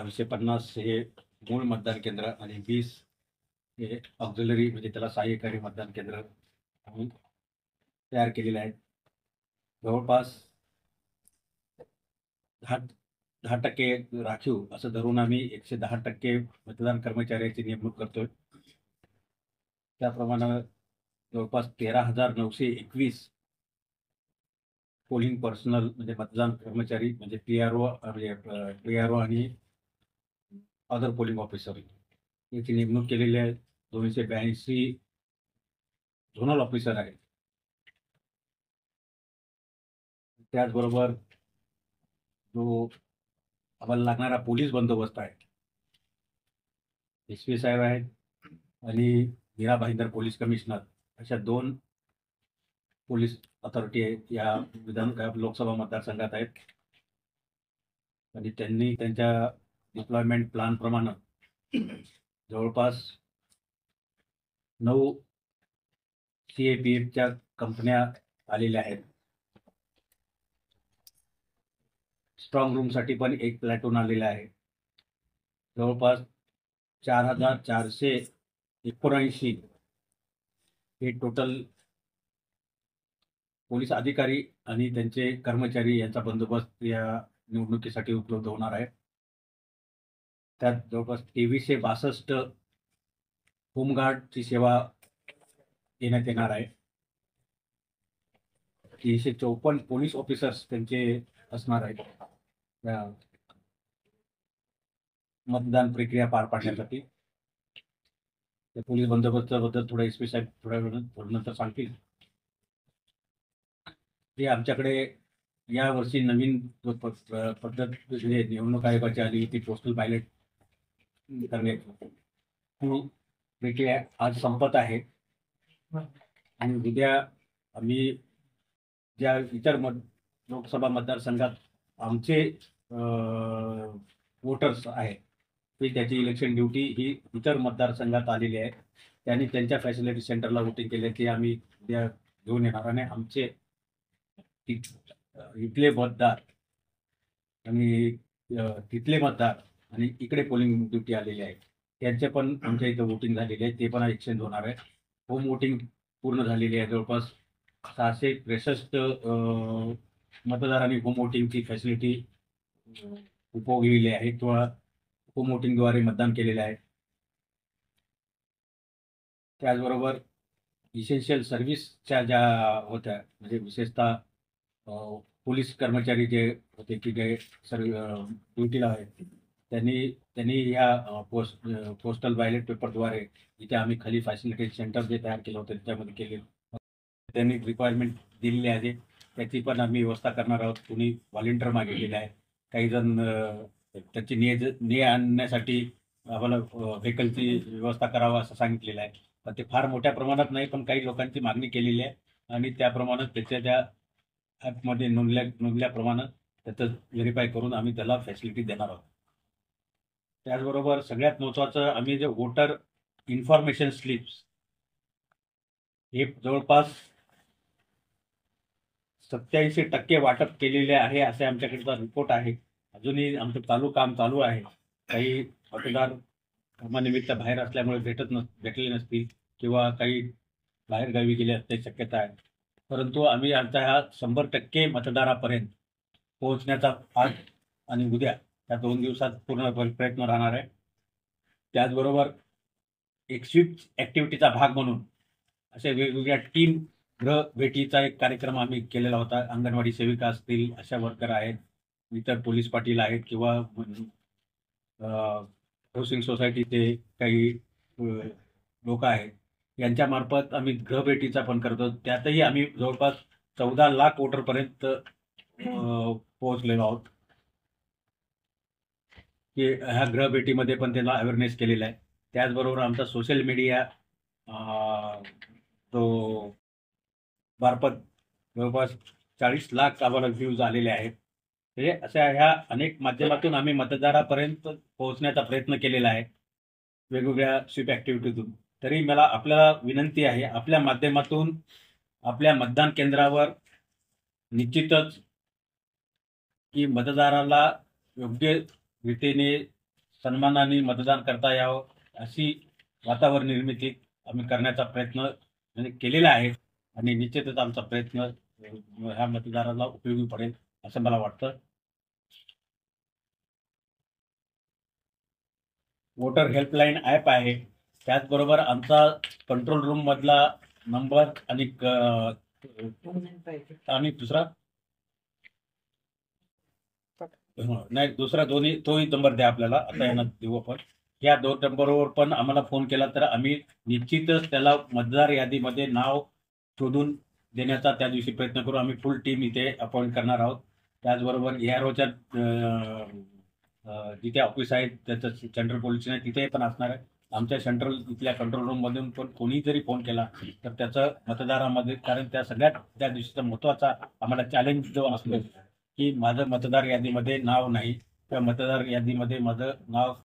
250 हे मूळ मतदान केंद्र आणि 20 हे ऑक्झिलरी म्हणजे त्याला सहाय्यकारी मतदान केंद्र आम्ही तयार केलेले आहेत. जवळपास 10% राखीव असं धरून आम्ही 110% मतदान कर्मचाऱ्याची नेमणूक करतोय. त्याप्रमाणे जवळपास 13,921 पोलिंग पर्सनल म्हणजे मतदान कर्मचारी म्हणजे पीआरओ आणि अदर पोलिंग ऑफिसर याची नेमणूक केलेली आहे. 282 झोनल ऑफिसर आहेत. त्याचबरोबर जो आम्हाला लागणारा पोलीस बंदोबस्त आहे, एस पी साहेब आहेत आणि मीरा भाईंदर पोलीस कमिशनर अशा 2 पोलीस अथॉरिटी आहेत या लोकसभा मतदारसंघात आहेत. आणि त्यांनी त्यांच्या डिप्लॉयमेंट प्लॅन प्रमाणे जवळपास 9 CAPFच्या कंपन्या आलेल्या आहेत. स्ट्रॉंग रूमसाठी पण एक प्लॅटून आलेला आहे. जवळपास 4,479 हे टोटल पोलीस अधिकारी आणि त्यांचे कर्मचारी यांचा बंदोबस्त या निवडणुकीसाठी उपलब्ध होणार आहे. त्यात जवळपास 2362 होमगार्डची सेवा देण्यात येणार आहे. 354 पोलीस ऑफिसर्स त्यांचे असणार आहेत या मतदान प्रक्रिया पार पाडण्यासाठी. त्या पोलीस बंदोबस्ताबद्दल थोडं एस पी साहेब थोड्या नंतर सांगतील. ते आमच्याकडे यावर्षी नवीन पद्धत म्हणजे निवडणूक आयोगाची आली ती पोस्टल बॅलेट करण्याची प्रक्रिया आज संपत आहे. आणि उद्या आम्ही ज्या इतर लोकसभा मतदारसंघात आमचे वोटर्स आहेत ते त्याची इलेक्शन ड्युटी ही इतर मतदारसंघात आलेली आहे. त्यांनी त्यांच्या फॅसिलिटी सेंटरला वोटिंग केले ते आम्ही उद्या घेऊन येणार आणि आमचे इथले मतदार आणि तिथले मतदार आणि इकडे पोलिंग ड्युटी आलेले आहेत त्यांचे पण आमच्या इथं वोटिंग झालेले आहे ते पण एक्सचेंज होणार आहे. होम वोटिंग पूर्ण झालेली आहे. जवळपास 663 मतदारांनी होम वोटिंगची फॅसिलिटी उपभोगलेली आहे किंवा होम वोटिंगद्वारे मतदान केलेले आहे. त्याचबरोबर इसेन्शियल सर्व्हिसच्या ज्या होत्या म्हणजे विशेषतः पोलीस कर्मचारी जे होते की जे ड्युटीला आहेत त्यांनी या पोस्टल बॅलेट पेपरद्वारे इथे आम्ही खाली फॅसिलिटी सेंटर जे तयार केलं होतं त्याच्यामध्ये केले त्यांनी रिक्वायरमेंट दिलेली आहे त्याची पण आम्ही व्यवस्था करणार आहोत. कुणी व्हॉलेंटियर मागितलेले आहे. काही जण त्याची ने आणण्यासाठी आम्हाला व्हेकलची व्यवस्था करावा असं सांगितलेलं आहे. पण ते फार मोठ्या प्रमाणात नाही पण काही लोकांची मागणी केलेली आहे आणि त्याप्रमाणे त्याच्या त्या ॲपमध्ये नोंदल्याप्रमाणे त्याचं व्हेरीफाय करून आम्ही त्याला फॅसिलिटी देणार आहोत. त्याचबरोबर सगळ्यात महत्त्वाचं आम्ही जे वोटर इन्फॉर्मेशन स्लिप्स हे जवळपास 87% वाटप केलेले आहे असे आमच्याकडचा रिपोर्ट आहे. अजूनही आमचं काम चालू आहे. काही मतदार कामानिमित्त बाहेर असल्यामुळे भेटले नसतील किंवा काही बाहेरगावी गेले असण्याची शक्यता आहे. परंतु आम्ही आमचा हा 100% मतदारापर्यंत पोहोचण्याचा आज आणि उद्या या 2 दिवसात पूर्ण प्रयत्न राहणार आहे. त्याचबरोबर एक स्वीप ॲक्टिव्हिटीचा भाग म्हणून अशा वेगवेगळ्या टीम गृह भेटीचा एक कार्यक्रम आम्ही केलेला होता. अंगणवाडी सेविका असतील, आशा वर्कर आहेत, इतर पोलीस पाटील आहेत किंवा हाऊसिंग सोसायटीचे काही लोक आहेत यांच्यामार्फत आम्ही गृहभेटीचा पण करतो. त्यातही आम्ही जवळपास 14 लाख वोटरपर्यंत पोहोचलेलो आहोत की ह्या गृहभेटीमध्ये पण त्यांना अवेअरनेस केलेला आहे. त्याचबरोबर आमचा सोशल मीडिया तो मार्फत जवळपास 40 लाख आम्हाला व्ह्यूज आलेले आहेत. म्हणजे अशा ह्या अनेक माध्यमातून आम्ही मतदारापर्यंत पोहोचण्याचा प्रयत्न केलेला आहे वेगवेगळ्या स्वीप ॲक्टिव्हिटीतून. तरी मला आपल्याला विनंती आहे आपल्या माध्यमातून आपल्या मतदान केंद्रावर निश्चितच की मतदाराला योग्य रीतीने सन्मानाने मतदान करता यावं अशी वातावरण निर्मिती आम्ही करण्याचा प्रयत्न म्हणजे केलेला आहे आणि निश्चितच आमचा प्रयत्न ह्या मतदाराला उपयोगी पडेल असं मला वाटतं. वोटर हेल्पलाईन ॲप आहे, त्याचबरोबर आमचा कंट्रोल रूम मधला नंबर आणि दुसरा नाही दुसरा तोही नंबर द्या आपल्याला, आता यांना देऊ आपण. या 2 नंबरवर पण आम्हाला फोन केला तर आम्ही निश्चितच त्याला मतदार यादीमध्ये नाव शोधून देण्याचा त्या दिवशी प्रयत्न करू. आम्ही फुल टीम इथे अपॉइंट करणार आहोत. त्याचबरोबर एआरओच्या जिथे ऑफिस आहे त्याचं सेंट्रल पोलीस स्टेशन तिथे पण असणार आहे. आमच्या सेंट्रल इथल्या कंट्रोल रूम मधून पण कोणी जरी फोन केला तर त्याचं मतदारामध्ये, कारण त्या सगळ्यात त्या दिवशीचा महत्वाचा आम्हाला चॅलेंज जो असतो की माझं मतदार यादीमध्ये नाव नाही, त्या मतदार यादीमध्ये माझं नाव